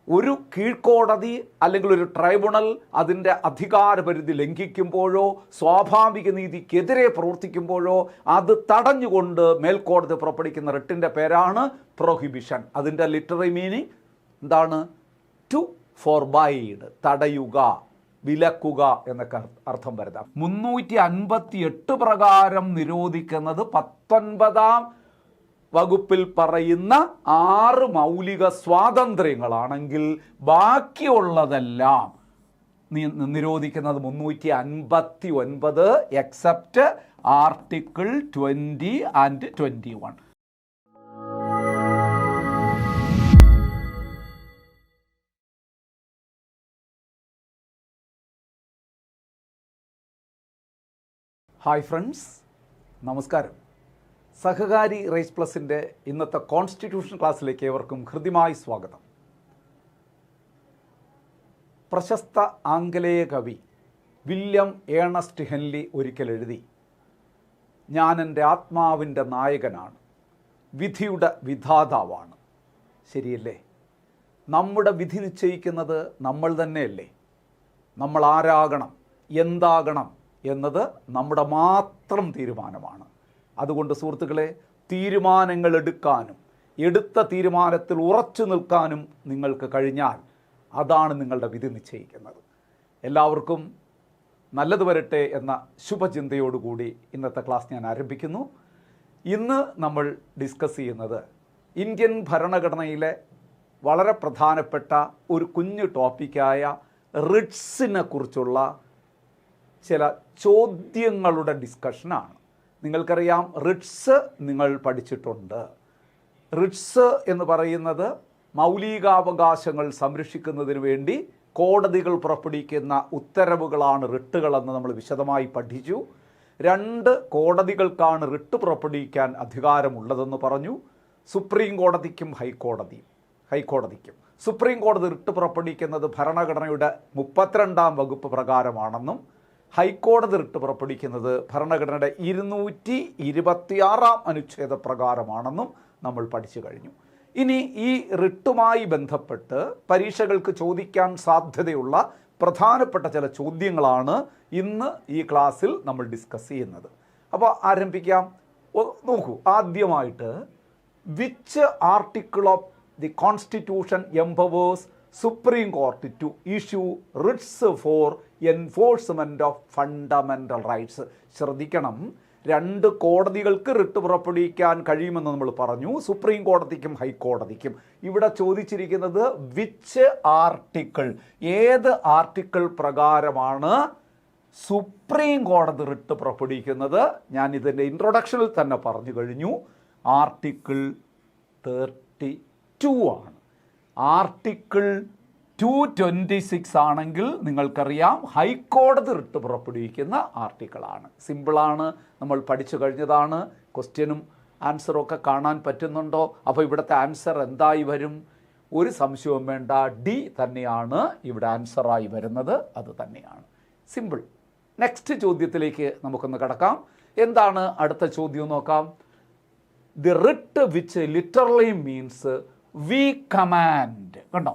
ഒരു കീഴ്ക്കോടതി അല്ലെങ്കിൽ ഒരു ട്രൈബ്യൂണൽ അതിൻ്റെ അധികാരപരിധി ലംഘിക്കുമ്പോഴോ സ്വാഭാവിക നീതിക്കെതിരെ പ്രവർത്തിക്കുമ്പോഴോ അത് തടഞ്ഞുകൊണ്ട് മേൽക്കോടതി പുറപ്പെടുവിക്കുന്ന റിട്ടിൻ്റെ പേരാണ് പ്രൊഹിബിഷൻ. അതിൻ്റെ ലിറ്റററി മീനിങ് എന്താണ്? ടു ഫോർബൈഡ്, തടയുക, വിലക്കുക എന്നൊക്കെ അർത്ഥം വരുന്നത്. 358 പ്രകാരം നിരോധിക്കുന്നത് 19-ാം വകുപ്പിൽ പറയുന്ന 6 മൗലിക സ്വാതന്ത്ര്യങ്ങളാണെങ്കിൽ ബാക്കിയുള്ളതെല്ലാം നിരോധിക്കുന്നത് 359 except article 20 and 21. Hi friends, നമസ്കാരം. സഹകാരി റൈസ് പ്ലസിൻ്റെ ഇന്നത്തെ കോൺസ്റ്റിറ്റ്യൂഷൻ ക്ലാസ്സിലേക്ക് ഏവർക്കും ഹൃദ്യമായി സ്വാഗതം. പ്രശസ്ത ആംഗലേയ കവി വില്യം ഏണസ്റ്റ് ഹെൻലി ഒരിക്കൽ എഴുതി, ഞാൻ എൻ്റെ ആത്മാവിൻ്റെ നായകനാണ്, വിധിയുടെ വിധാതാവാണ്. ശരിയല്ലേ? നമ്മുടെ വിധി നിശ്ചയിക്കുന്നത് നമ്മൾ തന്നെയല്ലേ? നമ്മൾ ആരാകണം, എന്താകണം എന്നത് നമ്മുടെ മാത്രം തീരുമാനമാണ്. അതുകൊണ്ട് സുഹൃത്തുക്കളെ, തീരുമാനങ്ങൾ എടുക്കാനും എടുത്ത തീരുമാനത്തിൽ ഉറച്ചു നിൽക്കാനും നിങ്ങൾക്ക് കഴിഞ്ഞാൽ അതാണ് നിങ്ങളുടെ വിധി നിശ്ചയിക്കുന്നത്. എല്ലാവർക്കും നല്ലത് വരട്ടെ എന്ന ശുഭചിന്തയോടുകൂടി ഇന്നത്തെ ക്ലാസ് ഞാൻ ആരംഭിക്കുന്നു. ഇന്ന് നമ്മൾ ഡിസ്കസ് ചെയ്യുന്നത് ഇന്ത്യൻ ഭരണഘടനയിലെ വളരെ പ്രധാനപ്പെട്ട ഒരു കുഞ്ഞു ടോപ്പിക്കായ റിട്സിനെ കുറിച്ചുള്ള ചില ചോദ്യങ്ങളുടെ ഡിസ്കഷനാണ്. നിങ്ങൾക്കറിയാം, റിട്സ് നിങ്ങൾ പഠിച്ചിട്ടുണ്ട്. റിട്സ് എന്ന് പറയുന്നത് മൗലികാവകാശങ്ങൾ സംരക്ഷിക്കുന്നതിന് വേണ്ടി കോടതികൾ പുറപ്പെടുവിക്കുന്ന ഉത്തരവുകളാണ് റിട്ടുകളെന്ന് നമ്മൾ വിശദമായി പഠിച്ചു. 2 കോടതികൾക്കാണ് റിട്ട് പുറപ്പെടുവിക്കാൻ അധികാരമുള്ളതെന്ന് പറഞ്ഞു. സുപ്രീം കോടതിക്കും ഹൈക്കോടതിക്കും. സുപ്രീം കോടതി റിട്ട് പുറപ്പെടുവിക്കുന്നത് ഭരണഘടനയുടെ 32-ാം വകുപ്പ് പ്രകാരമാണെന്നും ഹൈക്കോടതി റിട്ട് പുറപ്പെടുവിക്കുന്നത് ഭരണഘടനയുടെ 226-ാം അനുച്ഛേദ പ്രകാരമാണെന്നും നമ്മൾ പഠിച്ചു കഴിഞ്ഞു. ഇനി ഈ റിട്ടുമായി ബന്ധപ്പെട്ട് പരീക്ഷകൾക്ക് ചോദിക്കാൻ സാധ്യതയുള്ള പ്രധാനപ്പെട്ട ചില ചോദ്യങ്ങളാണ് ഇന്ന് ഈ ക്ലാസ്സിൽ നമ്മൾ ഡിസ്കസ് ചെയ്യുന്നത്. അപ്പോൾ ആരംഭിക്കാം. നോക്കൂ, ആദ്യമായിട്ട് which article of the constitution empowers supreme court to issue writs for enforcement of fundamental rights. ശ്രദ്ധിക്കണം, 2 കോടതികൾക്ക് റിട്ട് പുറപ്പെടുവിക്കാൻ കഴിയുമെന്ന് നമ്മൾ പറഞ്ഞു, സുപ്രീം കോടതിക്കും ഹൈക്കോടതിക്കും. ഇവിടെ ചോദിച്ചിരിക്കുന്നത് വിച്ച് ആർട്ടിക്കിൾ, ഏത് ആർട്ടിക്കിൾ പ്രകാരമാണ് സുപ്രീം കോടതി റിട്ട് പുറപ്പെടുവിക്കുന്നത്? ഞാൻ ഇതിൻ്റെ ഇൻട്രൊഡക്ഷനിൽ തന്നെ പറഞ്ഞു കഴിഞ്ഞു, ആർട്ടിക്കിൾ 32 ആണ്. ആർട്ടിക്കിൾ 226 ആണെങ്കിൽ നിങ്ങൾക്കറിയാം ഹൈക്കോടതി റിട്ട് പുറപ്പെടുവിക്കുന്ന ആർട്ടിക്കിളാണ്. സിമ്പിളാണ്, നമ്മൾ പഠിച്ചു കഴിഞ്ഞതാണ്. ക്വസ്റ്റ്യനും ആൻസറും ഒക്കെ കാണാൻ പറ്റുന്നുണ്ടോ? അപ്പോൾ ഇവിടുത്തെ ആൻസർ എന്തായി വരും? ഒരു സംശയവും വേണ്ട, ഡി തന്നെയാണ് ഇവിടെ ആൻസറായി വരുന്നത്. അത് തന്നെയാണ്. സിമ്പിൾ. നെക്സ്റ്റ് ചോദ്യത്തിലേക്ക് നമുക്കൊന്ന് കടക്കാം. എന്താണ് അടുത്ത ചോദ്യം നോക്കാം. The writ which literally means we command. കണ്ടോ,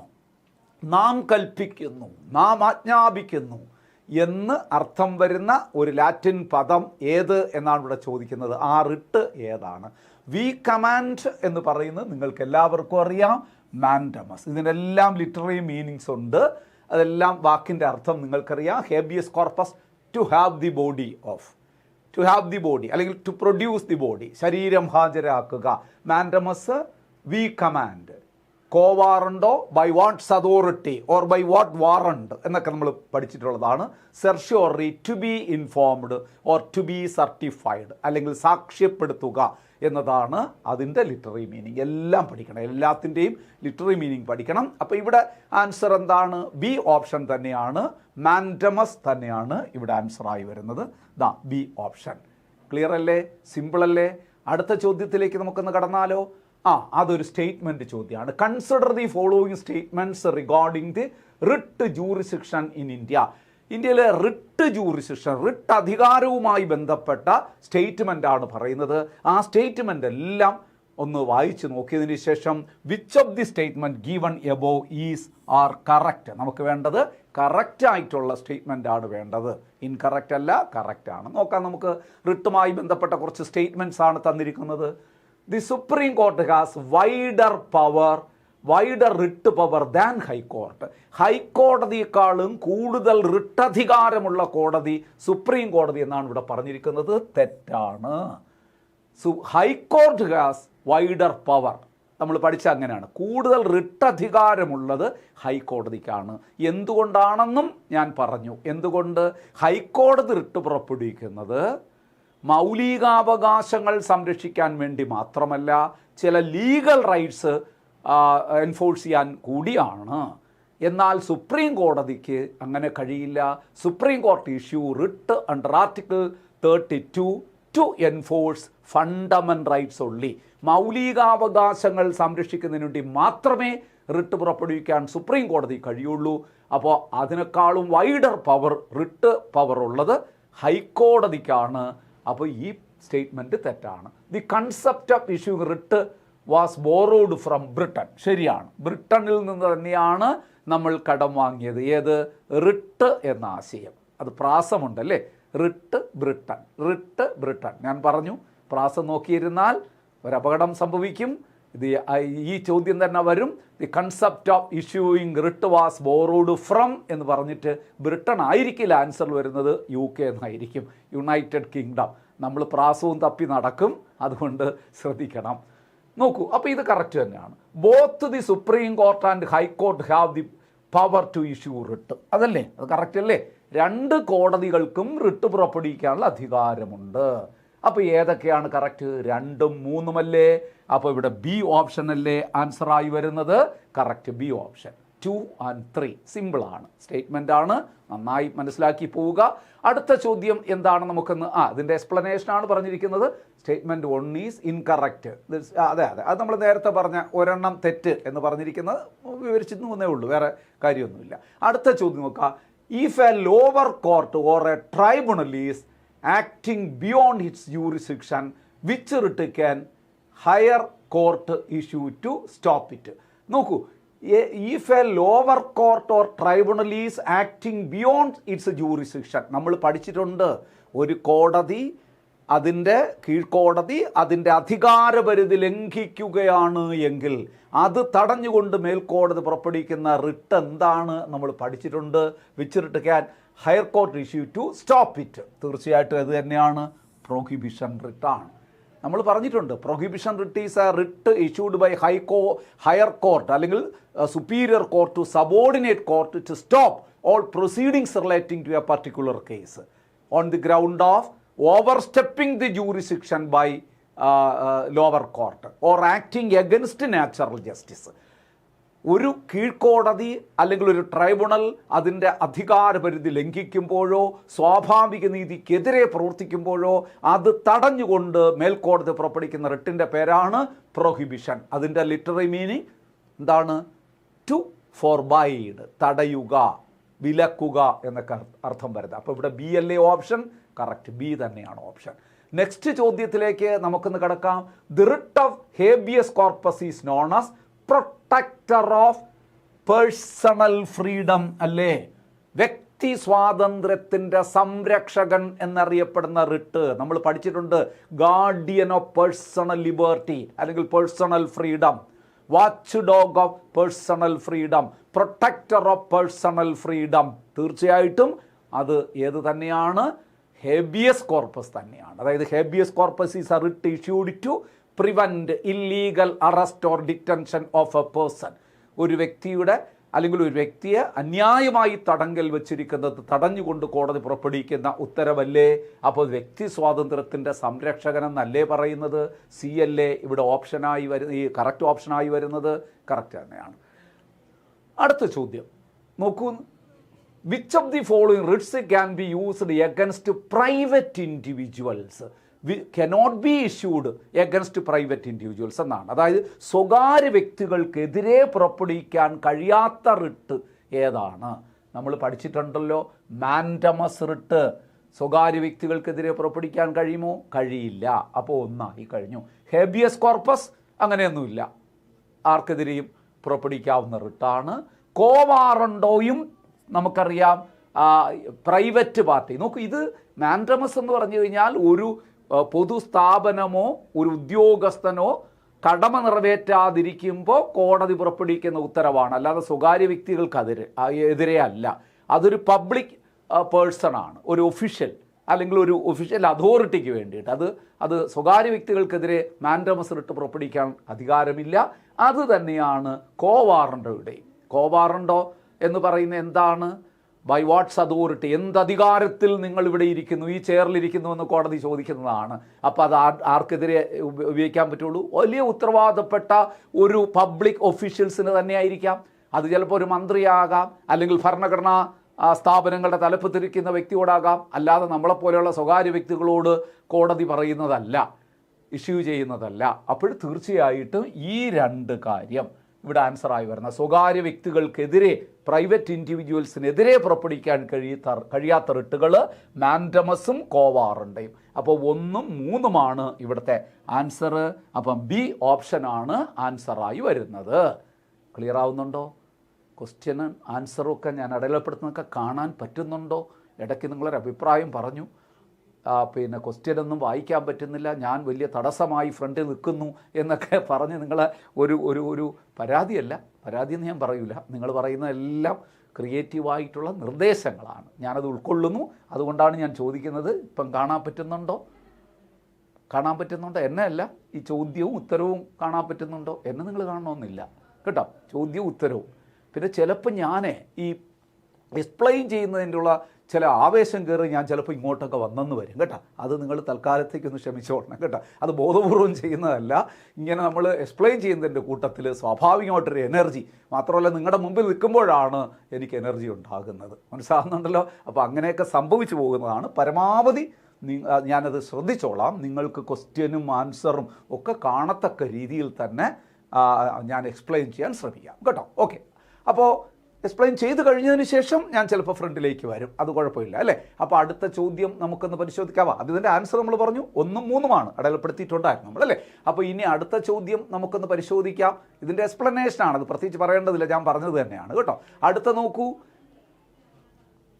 നാം കൽപ്പിക്കുന്നു, നാം ആജ്ഞാപിക്കുന്നു എന്ന് അർത്ഥം വരുന്ന ഒരു ലാറ്റിൻ പദം ഏത് എന്നാണ് ഇവിടെ ചോദിക്കുന്നത്. ആ റിട്ട് ഏതാണ്? വി കമാൻഡ് എന്ന് പറയുന്നത് നിങ്ങൾക്ക് എല്ലാവർക്കും അറിയാം, മാൻഡമസ്. ഇതിനെല്ലാം ലിറ്റററി മീനിങ്സ് ഉണ്ട്. അതെല്ലാം വാക്കിൻ്റെ അർത്ഥം നിങ്ങൾക്കറിയാം. Habeas corpus, to have the body of, to have the body അല്ലെങ്കിൽ ടു പ്രൊഡ്യൂസ് ദി ബോഡി, ശരീരം ഹാജരാക്കുക. Mandamus, we command. Quo warranto, by what's authority or by what warrant എന്നൊക്കെ നമ്മൾ പഠിച്ചിട്ടുള്ളതാണ്. Certiorari, to be informed or to be certified അല്ലെങ്കിൽ സാക്ഷ്യപ്പെടുത്തുക എന്നതാണ് അതിൻ്റെ ലിറ്റററി മീനിങ്. എല്ലാം പഠിക്കണം, എല്ലാത്തിൻ്റെയും ലിറ്റററി മീനിങ് പഠിക്കണം. അപ്പോൾ ഇവിടെ ആൻസർ എന്താണ്? ബി ഓപ്ഷൻ തന്നെയാണ്, മാൻഡമസ് തന്നെയാണ് ഇവിടെ ആൻസറായി വരുന്നത്. B option. ക്ലിയർ അല്ലേ? സിമ്പിൾ അല്ലേ? അടുത്ത ചോദ്യത്തിലേക്ക് നമുക്കൊന്ന് കടന്നാലോ? അതൊരു സ്റ്റേറ്റ്മെൻറ്റ് ചോദ്യമാണ്. Consider the following statements regarding the writ jurisdiction in India. ഇന്ത്യയിലെ റിട്ട് ജൂറിസ്ഡിക്ഷൻ, റിട്ട് അധികാരവുമായി ബന്ധപ്പെട്ട സ്റ്റേറ്റ്മെൻ്റാണ് പറയുന്നത്. ആ സ്റ്റേറ്റ്മെൻ്റ് എല്ലാം ഒന്ന് വായിച്ച് നോക്കിയതിന് ശേഷം which of the statement given above is are correct. നമുക്ക് വേണ്ടത് കറക്റ്റ് ആയിട്ടുള്ള സ്റ്റേറ്റ്മെൻ്റ് ആണ് വേണ്ടത്, ഇൻകറക്റ്റ് അല്ല, കറക്റ്റ് ആണ്. നോക്കാം, നമുക്ക് റിട്ടുമായി ബന്ധപ്പെട്ട കുറച്ച് സ്റ്റേറ്റ്മെൻറ്റ്സ് ആണ് തന്നിരിക്കുന്നത്. The supreme court has wider writ power than high court. ഹൈക്കോടതിയെക്കാളും കൂടുതൽ റിട്ടധികാരമുള്ള കോടതി സുപ്രീം കോടതി എന്നാണ് ഇവിടെ പറഞ്ഞിരിക്കുന്നത്. തെറ്റാണ്. ഹൈക്കോർട്ട് ഹാസ് വൈഡർ പവർ നമ്മൾ പഠിച്ച അങ്ങനെയാണ്. കൂടുതൽ റിട്ടധികാരമുള്ളത് ഹൈക്കോടതിക്കാണ്. എന്തുകൊണ്ടാണെന്നും ഞാൻ പറഞ്ഞു. എന്തുകൊണ്ട്? ഹൈക്കോടതി റിട്ട് പുറപ്പെടുവിക്കുന്നത് മൗലികാവകാശങ്ങൾ സംരക്ഷിക്കാൻ വേണ്ടി മാത്രമല്ല, ചില ലീഗൽ റൈറ്റ്സ് എൻഫോഴ്സ് ചെയ്യാൻ കൂടിയാണ്. എന്നാൽ സുപ്രീം കോടതിക്ക് അങ്ങനെ കഴിയില്ല. Supreme court issue writ under article 32 to enforce fundamental rights only. മൗലികാവകാശങ്ങൾ സംരക്ഷിക്കുന്നതിന് വേണ്ടി മാത്രമേ റിട്ട് പുറപ്പെടുവിക്കാൻ സുപ്രീം കോടതി കഴിയുള്ളൂ. അപ്പോൾ അതിനേക്കാളും വൈഡർ പവർ, റിട്ട് പവർ ഉള്ളത് ഹൈക്കോടതിക്കാണ്. അപ്പോൾ ഈ സ്റ്റേറ്റ്മെൻറ്റ് തെറ്റാണ്. The concept of issuing writ was borrowed from Britain. ശരിയാണ്, ബ്രിട്ടനിൽ നിന്ന് തന്നെയാണ് നമ്മൾ കടം വാങ്ങിയത്. ഏത്? റിട്ട് എന്ന ആശയം. അത് പ്രാസമുണ്ടല്ലേ, റിട്ട് ബ്രിട്ടൻ. ഞാൻ പറഞ്ഞു, പ്രാസം നോക്കിയിരുന്നാൽ ഒരപകടം സംഭവിക്കും. ഈ ചോദ്യം തന്നെ വരും. The concept of issuing writ was borrowed from എന്ന് പറഞ്ഞിട്ട് ബ്രിട്ടൻ ആയിരിക്കില്ല ആൻസർ വരുന്നത്, UK എന്നായിരിക്കും, യുണൈറ്റഡ് കിങ്ഡം. നമ്മൾ പ്രാസവും തപ്പി നടക്കും, അതുകൊണ്ട് ശ്രദ്ധിക്കണം. നോക്കൂ, അപ്പോൾ ഇത് കറക്റ്റ് തന്നെയാണ്. Both the supreme court and high court have the power to issue writ. അതല്ലേ, അത് കറക്റ്റ് അല്ലേ? രണ്ട് കോടതികൾക്കും റിട്ട് പുറപ്പെടുവിക്കാനുള്ള അധികാരമുണ്ട്. അപ്പോൾ ഏതൊക്കെയാണ് കറക്റ്റ്? 2ഉം 3ഉം അല്ലേ? അപ്പോൾ ഇവിടെ ബി ഓപ്ഷൻ അല്ലേ ആൻസറായി വരുന്നത്? Correct, B option. 2 and 3 സിമ്പിളാണ്, സ്റ്റേറ്റ്മെൻ്റ് ആണ്, നന്നായി മനസ്സിലാക്കി പോവുക. അടുത്ത ചോദ്യം എന്താണ് നമുക്കൊന്ന് ഇതിൻ്റെ എക്സ്പ്ലനേഷനാണ് പറഞ്ഞിരിക്കുന്നത്. Statement 1 is incorrect. അതെ, അത് നമ്മൾ നേരത്തെ പറഞ്ഞ ഒരെണ്ണം തെറ്റ് എന്ന് പറഞ്ഞിരിക്കുന്നത് വിവരിച്ചിരുന്നേ ഉള്ളൂ, വേറെ കാര്യമൊന്നുമില്ല. അടുത്ത ചോദ്യം നോക്കുക. If a lower court or a tribunal is acting beyond its jurisdiction, which writ can higher court issue to stop it. നോക്കൂ, if a lower court or tribunal is acting beyond its jurisdiction, നമ്മൾ പഠിച്ചിട്ടുണ്ട്. ഒരു കോടതി, അതിൻ്റെ കീഴ്ക്കോടതി അതിൻ്റെ അധികാരപരിധി ലംഘിക്കുകയാണ് എങ്കിൽ അത് തടഞ്ഞുകൊണ്ട് മേൽക്കോടതി പുറപ്പെടുവിക്കുന്ന റിട്ട് എന്താണ് നമ്മൾ പഠിച്ചിട്ടുണ്ട്. Which writ can higher court issue to stop it. തീർച്ചയായിട്ടും അത് തന്നെയാണ്, പ്രൊഹിബിഷൻ റിട്ടാണ്. നമ്മൾ പറഞ്ഞിട്ടുണ്ട്, prohibition writ is a writ issued by higher court അല്ലെങ്കിൽ superior court to subordinate court to stop all proceedings relating to a particular case on the ground of overstepping the jurisdiction by lower court or acting against natural justice. ഒരു കീഴ്ക്കോടതി അല്ലെങ്കിൽ ഒരു tribunal അതിൻ്റെ അധികാരപരിധി ലംഘിക്കുമ്പോഴോ സ്വാഭാവിക നീതിക്കെതിരെ പ്രവർത്തിക്കുമ്പോഴോ അത് തടഞ്ഞുകൊണ്ട് മേൽക്കോടതി പുറപ്പെടുവിക്കുന്ന റിട്ടിൻ്റെ പേരാണ് prohibition. അതിൻ്റെ literary meaning എന്താണ്? ടു ഫോർബൈഡ്, തടയുക, വിലക്കുക എന്നൊക്കെ അർത്ഥം വരുന്നത്. അപ്പോൾ ഇവിടെ ബി അല്ലേ ഓപ്ഷൻ? കറക്റ്റ്, ബി തന്നെയാണ് ഓപ്ഷൻ. നെക്സ്റ്റ് ചോദ്യത്തിലേക്ക് നമുക്കൊന്ന് കിടക്കാം. The writ of habeas corpus is known as protector of personal freedom അല്ലേ? വ്യക്തി സ്വാതന്ത്ര്യത്തിൻ്റെ സംരക്ഷകൻ എന്നറിയപ്പെടുന്ന റിട്ട് നമ്മൾ പഠിച്ചിട്ടുണ്ട്. ഗാർഡിയൻ ഓഫ് പേഴ്സണൽ ലിബർട്ടി അല്ലെങ്കിൽ personal freedom, watchdog of personal freedom, protector of personal freedom. തീർച്ചയായിട്ടും അത് ഏത് തന്നെയാണ്? ഹേബിയസ് കോർപ്പസ് തന്നെയാണ്. അതായത് habeas corpus is a writ issued to prevent illegal arrest or detention of a person. ഒരു വ്യക്തിയുടെ അല്ലെങ്കിൽ ഒരു വ്യക്തിയെ അന്യായമായി തടങ്കൽ വെച്ചിരിക്കുന്നത് തടഞ്ഞുകൊണ്ട് കോടതി പുറപ്പെടുവിക്കുന്ന ഉത്തരവല്ലേ? അപ്പോൾ വ്യക്തി സ്വാതന്ത്ര്യത്തിൻ്റെ സംരക്ഷകൻ എന്നല്ലേ പറയുന്നത്? സി അല്ലേ ഇവിടെ ഓപ്ഷനായി ഈ കറക്റ്റ് ഓപ്ഷനായി വരുന്നത്? കറക്റ്റ് തന്നെയാണ്. അടുത്ത ചോദ്യം നോക്കൂ. Which of the following Ritz can be used against private individuals cannot be issued against private individuals എന്നാണ്. അതായത് സ്വകാര്യ വ്യക്തികൾക്കെതിരെ പുറപ്പെടുവിക്കാൻ കഴിയാത്ത റിട്ട് ഏതാണ്? നമ്മൾ പഠിച്ചിട്ടുണ്ടല്ലോ, മാൻഡമസ് റിട്ട്. സ്വകാര്യ വ്യക്തികൾക്കെതിരെ പുറപ്പെടുവിക്കാൻ കഴിയുമോ? കഴിയില്ല. അപ്പോൾ ഒന്നായി കഴിഞ്ഞു. ഹേബിയസ് കോർപ്പസ് അങ്ങനെയൊന്നുമില്ല. ആർക്കെതിരെയും പുറപ്പെടുവിക്കാവുന്ന റിട്ടാണ്. കോവാറണ്ടോയും നമുക്കറിയാം പ്രൈവറ്റ് പാർട്ടി. നോക്കൂ, ഇത് മാൻഡമസ് എന്ന് പറഞ്ഞു കഴിഞ്ഞാൽ ഒരു പൊതുസ്ഥാപനമോ ഒരു ഉദ്യോഗസ്ഥനോ കടമ നിറവേറ്റാതിരിക്കുമ്പോൾ കോടതി പുറപ്പെടുവിക്കുന്ന ഉത്തരവാണ്, അല്ലാതെ സ്വകാര്യ വ്യക്തികൾക്കെതിരെ അല്ല. അതൊരു പബ്ലിക് പേഴ്സൺ ആണ്, ഒരു ഒഫീഷ്യൽ അല്ലെങ്കിൽ ഒരു ഒഫീഷ്യൽ അതോറിറ്റിക്ക് വേണ്ടിയിട്ട്. അത് സ്വകാര്യ വ്യക്തികൾക്കെതിരെ മാൻഡമസ് റിട്ട് പുറപ്പെടുവിക്കാൻ അധികാരമില്ല. അത് തന്നെയാണ് കോവാറണ്ടോയുടെയും. കോവാറണ്ടോ എന്ന് പറയുന്നത് എന്താണ്? ബൈ വാട്ട്സ് അതോറിറ്റി, എന്ത് അധികാരത്തിൽ നിങ്ങൾ ഇവിടെ ഇരിക്കുന്നു, ഈ ചെയറിലിരിക്കുന്നു എന്ന് കോടതി ചോദിക്കുന്നതാണ്. അപ്പോൾ അത് ആർക്കെതിരെ ഉപയോഗിക്കാൻ പറ്റുള്ളൂ? വലിയ ഉത്തരവാദപ്പെട്ട ഒരു പബ്ലിക് ഒഫീഷ്യൽസിന് തന്നെയായിരിക്കാം. അത് ചിലപ്പോൾ ഒരു മന്ത്രിയാകാം, അല്ലെങ്കിൽ ഭരണഘടനാ സ്ഥാപനങ്ങളുടെ തലപ്പത്തിരിക്കുന്ന വ്യക്തിയോടാകാം. അല്ലാതെ നമ്മളെപ്പോലെയുള്ള സ്വകാര്യ വ്യക്തികളോട് കോടതി പറയുന്നതല്ല, ഇഷ്യൂ ചെയ്യുന്നതല്ല. അപ്പോൾ തീർച്ചയായിട്ടും ഈ രണ്ട് കാര്യം ഇവിടെ ആൻസറായി വരുന്ന സ്വകാര്യ വ്യക്തികൾക്കെതിരെ, പ്രൈവറ്റ് ഇൻഡിവിജ്വൽസിനെതിരെ പുറപ്പെടുവിക്കാൻ കഴിയാത്ത റിട്ടുകൾ മാൻഡമസും കോവാറണ്ടയും. അപ്പോൾ 1ഉം 3ഉമാണ് ഇവിടുത്തെ ആൻസർ. അപ്പം ബി ഓപ്ഷനാണ് ആൻസറായി വരുന്നത്. ക്ലിയർ ആവുന്നുണ്ടോ? ക്വസ്റ്റ്യനും ആൻസറും ഒക്കെ ഞാൻ അടയാളപ്പെടുത്തുന്നതൊക്കെ കാണാൻ പറ്റുന്നുണ്ടോ? ഇടയ്ക്ക് നിങ്ങളൊരു അഭിപ്രായം പറഞ്ഞു, പിന്നെ ക്വസ്റ്റ്യനൊന്നും വായിക്കാൻ പറ്റുന്നില്ല, ഞാൻ വലിയ തടസ്സമായി ഫ്രണ്ടിൽ നിൽക്കുന്നു എന്നൊക്കെ പറഞ്ഞ് നിങ്ങളെ ഒരു പരാതിയല്ല, പരാതിയെന്ന് ഞാൻ പറയൂല. നിങ്ങൾ പറയുന്നതെല്ലാം ക്രിയേറ്റീവായിട്ടുള്ള നിർദ്ദേശങ്ങളാണ്, ഞാനത് ഉൾക്കൊള്ളുന്നു. അതുകൊണ്ടാണ് ഞാൻ ചോദിക്കുന്നത്. ഇപ്പം കാണാൻ പറ്റുന്നുണ്ടോ? എന്നെ അല്ല, ഈ ചോദ്യവും ഉത്തരവും കാണാൻ പറ്റുന്നുണ്ടോ? എന്നെ നിങ്ങൾ കാണണമെന്നില്ല കേട്ടോ, ചോദ്യവും ഉത്തരവും. പിന്നെ ചിലപ്പോൾ ഞാൻ ഈ എക്സ്പ്ലെയിൻ ചെയ്യുന്നതിൻ്റെ ഉള്ള ചില ആവേശം കയറി ഞാൻ ചിലപ്പോൾ ഇങ്ങോട്ടൊക്കെ വന്നെന്ന് വരും കേട്ടോ. അത് നിങ്ങൾ തൽക്കാലത്തേക്കൊന്ന് ക്ഷമിച്ചോളണം കേട്ടോ. അത് ബോധപൂർവം ചെയ്യുന്നതല്ല. ഇങ്ങനെ നമ്മൾ എക്സ്പ്ലെയിൻ ചെയ്യുന്നതിൻ്റെ കൂട്ടത്തിൽ സ്വാഭാവികമായിട്ടൊരു എനർജി, മാത്രമല്ല നിങ്ങളുടെ മുമ്പിൽ നിൽക്കുമ്പോഴാണ് എനിക്ക് എനർജി ഉണ്ടാകുന്നത്, മനസ്സിലാകുന്നുണ്ടല്ലോ. അപ്പോൾ അങ്ങനെയൊക്കെ സംഭവിച്ചു പോകുന്നതാണ്. പരമാവധി ഞാനത് ശ്രദ്ധിച്ചോളാം. നിങ്ങൾക്ക് ക്വസ്റ്റ്യനും ആൻസറും ഒക്കെ കാണത്തക്ക രീതിയിൽ തന്നെ ഞാൻ എക്സ്പ്ലെയിൻ ചെയ്യാൻ ശ്രമിക്കാം കേട്ടോ. ഓക്കെ, അപ്പോൾ എക്സ്പ്ലെയിൻ ചെയ്ത് കഴിഞ്ഞതിന് ശേഷം ഞാൻ ചിലപ്പോൾ ഫ്രണ്ടിലേക്ക് വരും, അത് കുഴപ്പമില്ല അല്ലേ. അപ്പോൾ അടുത്ത ചോദ്യം നമുക്കൊന്ന് പരിശോധിക്കാവാം. അതിൻ്റെ ആൻസർ നമ്മൾ പറഞ്ഞു 1ഉം 3ഉമാണ് അടയാളപ്പെടുത്തിയിട്ടുണ്ടായിരുന്നു നമ്മൾ അല്ലേ. അപ്പോൾ ഇനി അടുത്ത ചോദ്യം നമുക്കൊന്ന് പരിശോധിക്കാം. ഇതിൻ്റെ എക്സ്പ്ലനേഷനാണ്, അത് പ്രത്യേകിച്ച് പറയേണ്ടതില്ല, ഞാൻ പറഞ്ഞത് തന്നെയാണ് കേട്ടോ. അടുത്ത നോക്കൂ.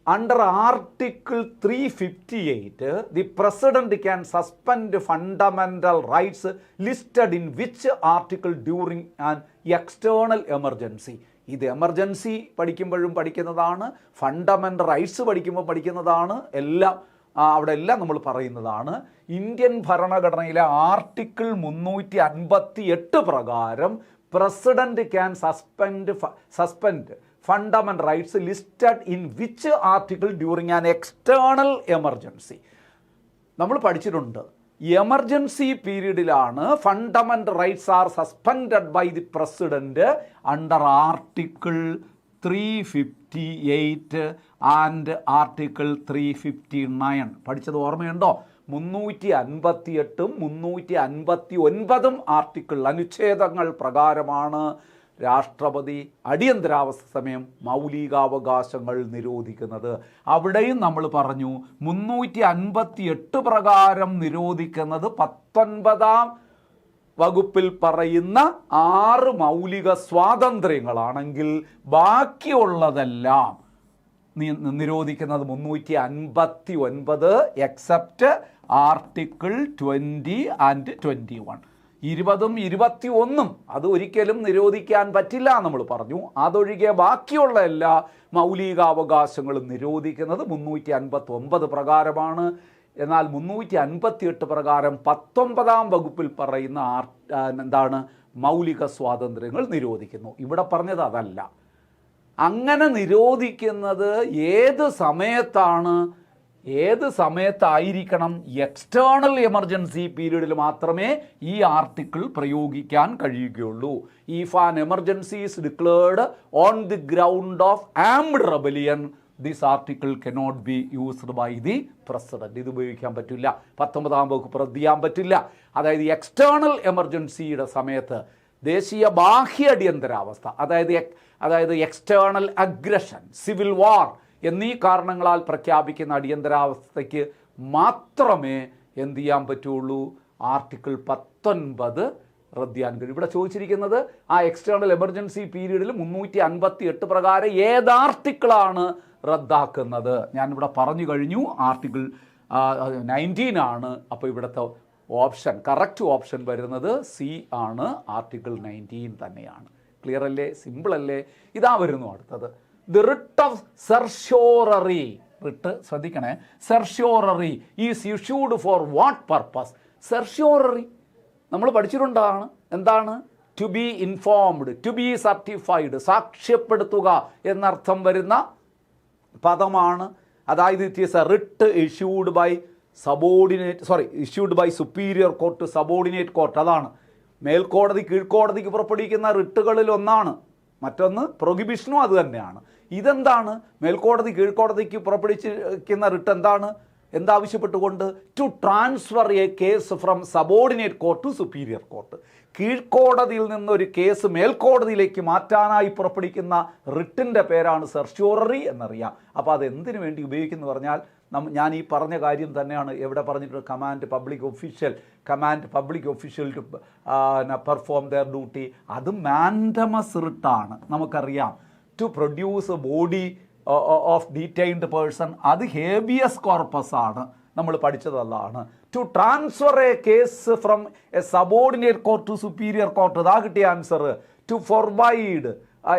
Under Article 358, the President can suspend fundamental rights listed in which article during an external emergency? ഇത് എമർജൻസി പഠിക്കുമ്പോഴും പഠിക്കുന്നതാണ്, ഫണ്ടമെൻ്റൽ റൈറ്റ്സ് പഠിക്കുമ്പോൾ പഠിക്കുന്നതാണ്, എല്ലാം അവിടെ എല്ലാം നമ്മൾ പറയുന്നതാണ്. ഇന്ത്യൻ ഭരണഘടനയിലെ ആർട്ടിക്കിൾ 358 പ്രകാരം president can suspend fundamental rights listed in which article during an external emergency. നമ്മൾ പഠിച്ചിട്ടുണ്ട്, എമർജൻസി പീരീഡിലാണ് fundamental rights are suspended by the president under article 358 and article 359. പഠിച്ചത് ഓർമ്മയുണ്ടോ? 358ഉം 359 ആർട്ടിക്കിൾ അനുച്ഛേദങ്ങൾ പ്രകാരമാണ് രാഷ്ട്രപതി അടിയന്തരാവസ്ഥ സമയം മൗലികാവകാശങ്ങൾ നിരോധിക്കുന്നത്. അവിടെയും നമ്മൾ പറഞ്ഞു 358 പ്രകാരം നിരോധിക്കുന്നത് 19ാം വകുപ്പിൽ പറയുന്ന 6 മൗലിക സ്വാതന്ത്ര്യങ്ങളാണെങ്കിൽ ബാക്കിയുള്ളതെല്ലാം നിരോധിക്കുന്നത് 359 എക്സെപ്റ്റ് ആർട്ടിക്കിൾ 20 ആൻഡ് 21. 20ഉം 21ഉം അത് ഒരിക്കലും നിരോധിക്കാൻ പറ്റില്ല നമ്മൾ പറഞ്ഞു. അതൊഴികെ ബാക്കിയുള്ള എല്ലാ മൗലികാവകാശങ്ങളും നിരോധിക്കുന്നത് 359 പ്രകാരമാണ്. എന്നാൽ 358 പ്രകാരം 19ാം വകുപ്പിൽ പറയുന്ന എന്താണ് മൗലിക സ്വാതന്ത്ര്യങ്ങൾ നിരോധിക്കുന്നു. ഇവിടെ പറഞ്ഞത് അതല്ല. അങ്ങനെ നിരോധിക്കുന്നത് ഏത് സമയത്തായിരിക്കണം? എക്സ്റ്റേണൽ എമർജൻസി പീരീഡിൽ മാത്രമേ ഈ ആർട്ടിക്കിൾ പ്രയോഗിക്കാൻ കഴിയുകയുള്ളൂ. If an emergency is declared on the ground of armed rebellion, this article cannot be used by the president. ഇത് ഉപയോഗിക്കാൻ പറ്റില്ല, 19ാം വകുപ്പ് റദ്ദ് ചെയ്യാൻ പറ്റില്ല. അതായത് എക്സ്റ്റേണൽ എമർജൻസിയുടെ സമയത്ത്, ദേശീയ ബാഹ്യ അടിയന്തരാവസ്ഥ, അതായത് എക്സ്റ്റേണൽ അഗ്രഷൻ, സിവിൽ വാർ എന്നീ കാരണങ്ങളാൽ പ്രഖ്യാപിക്കുന്ന അടിയന്തരാവസ്ഥയ്ക്ക് മാത്രമേ എന്ത് ചെയ്യാൻ പറ്റുള്ളൂ? ആർട്ടിക്കിൾ 19 റദ്ദ് ചെയ്യാൻ കഴിയും. ഇവിടെ ചോദിച്ചിരിക്കുന്നത് ആ എക്സ്റ്റേണൽ എമർജൻസി പീരീഡിൽ 358 പ്രകാരം ഏത് ആർട്ടിക്കിളാണ് റദ്ദാക്കുന്നത്. ഞാനിവിടെ പറഞ്ഞു കഴിഞ്ഞു, ആർട്ടിക്കിൾ 19 ആണ്. അപ്പോൾ ഇവിടുത്തെ ഓപ്ഷൻ, കറക്റ്റ് ഓപ്ഷൻ വരുന്നത് സി ആണ്, ആർട്ടിക്കിൾ 19 തന്നെയാണ്. ക്ലിയർ അല്ലേ? സിമ്പിൾ അല്ലേ? ഇതാ വരുന്നു അടുത്തത്. The writ of certiorari. Writ ശ്രദ്ധിക്കണേ, certiorari is issued for what purpose? Certiorari നമ്മൾ പഠിച്ചിട്ടുണ്ടാണ്. എന്താണ്? To be informed, to be certified, സാക്ഷ്യപ്പെടുത്തുക എന്നർത്ഥം വരുന്ന പദമാണ്. അതായത് it is a writ issued by issued by superior court, subordinate court. അതാണ് മേൽക്കോടതി കീഴ്ക്കോടതിക്ക് പുറപ്പെടുവിക്കുന്ന റിട്ടുകളിൽ ഒന്നാണ്. മറ്റൊന്ന് പ്രൊഹിബിഷനും അത് തന്നെയാണ്. ഇതെന്താണ്? മേൽക്കോടതി കീഴ്ക്കോടതിക്ക് പുറപ്പെടുവിക്കുന്ന റിട്ട് എന്താണ്? എന്താവശ്യപ്പെട്ടുകൊണ്ട്? To transfer a case from subordinate court to superior court. കീഴ്ക്കോടതിയിൽ നിന്നൊരു കേസ് മേൽക്കോടതിയിലേക്ക് മാറ്റാനായി പുറപ്പെടുവിക്കുന്ന റിട്ടിൻ്റെ പേരാണ് സെർഷ്യോററി എന്നറിയാം. അപ്പോൾ അത് എന്തിനു വേണ്ടി ഉപയോഗിക്കുന്നു പറഞ്ഞാൽ, ഞാൻ ഈ പറഞ്ഞ കാര്യം തന്നെയാണ് എവിടെ പറഞ്ഞിട്ടുണ്ട്. Command public official to perform their duty. അത് മാൻഡമസ് റിട്ടാണ്, നമുക്കറിയാം. To produce body of detained person, അത് ഹേബിയസ് കോർപ്പസ് ആണ്, നമ്മൾ പഠിച്ചതല്ലാണ്. To transfer a case from a subordinate court to superior court, ഇതാ കിട്ടിയ answer. To forbid